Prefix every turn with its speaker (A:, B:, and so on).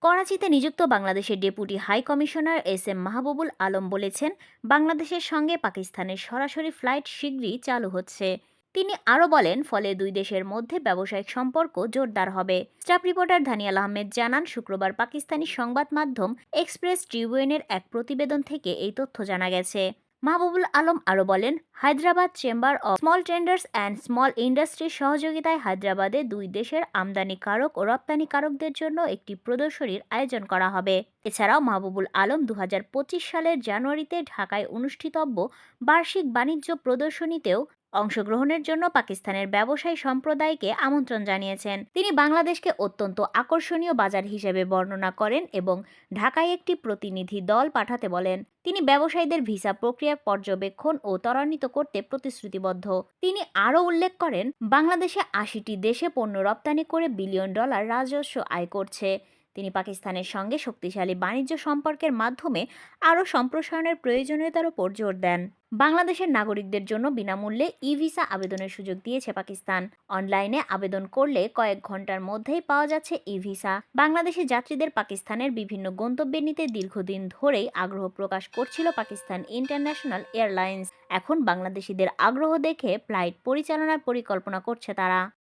A: করাচিতে নিযুক্ত বাংলাদেশের deputy high commissioner S M Mahbubul Alam বলেছেন, বাংলাদেশের সঙ্গে পাকিস্তানের সরাসরি ফ্লাইট শিগগিরই চালু হচ্ছে। তিনি আরও বলেন, ফলে দুই দেশের মধ্যে ব্যবসায়িক সম্পর্ক জোরদার হবে। স্টাফ রিপোর্টার ধানিয়াল আহমেদ জানান, শুক্রবার পাকিস্তানি সংবাদ মাধ্যম এক্সপ্রেস ট্রিবিউনের এক প্রতিবেদন থেকে এই তথ্য জানা গেছে। মাহবুবুল আলম আরও বলেন, Hyderabad chamber of small traders and small ইন্ডাস্ট্রির সহযোগিতায় হায়দ্রাবাদে দুই দেশের আমদানিকারক ও রপ্তানিকারকদের জন্য একটি প্রদর্শনীর আয়োজন করা হবে। এছাড়াও মাহবুবুল আলম ২০২৫ সালের জানুয়ারিতে ঢাকায় অনুষ্ঠিতব্য বার্ষিক বাণিজ্য প্রদর্শনীতেও অংশগ্রহণের জন্য পাকিস্তানের ব্যবসায়ী সম্প্রদায়কে আমন্ত্রণ জানিয়েছেন। তিনি বাংলাদেশকে অত্যন্ত আকর্ষণীয় বাজার হিসেবে বর্ণনা করেন এবং ঢাকায় একটি প্রতিনিধি দল পাঠাতে বলেন। তিনি ব্যবসায়ীদের ভিসা প্রক্রিয়া পর্যবেক্ষণ ও ত্বরান্বিত করতে প্রতিশ্রুতিবদ্ধ। তিনি আরও উল্লেখ করেন, বাংলাদেশে ৮০টি দেশে পণ্য রপ্তানি করে বিলিয়ন ডলার রাজস্ব আয় করছে। তিনি পাকিস্তানের সঙ্গে শক্তিশালী বাণিজ্য সম্পর্কের মাধ্যমে আরও সম্প্রসারণের প্রয়োজনীয়তার উপর জোর দেন। বাংলাদেশের নাগরিকদের জন্য বিনামূল্যে ই ভিসা আবেদনের সুযোগ দিয়েছে পাকিস্তান। অনলাইনে আবেদন করলে কয়েক ঘন্টার মধ্যেই পাওয়া যাচ্ছে ই ভিসা। বাংলাদেশি যাত্রীদের পাকিস্তানের বিভিন্ন গন্তব্যে নিতে দীর্ঘদিন ধরেই আগ্রহ প্রকাশ করছিল পাকিস্তান ইন্টারন্যাশনাল এয়ারলাইন্স। এখন বাংলাদেশিদের আগ্রহ দেখে ফ্লাইট পরিচালনার পরিকল্পনা করছে তারা।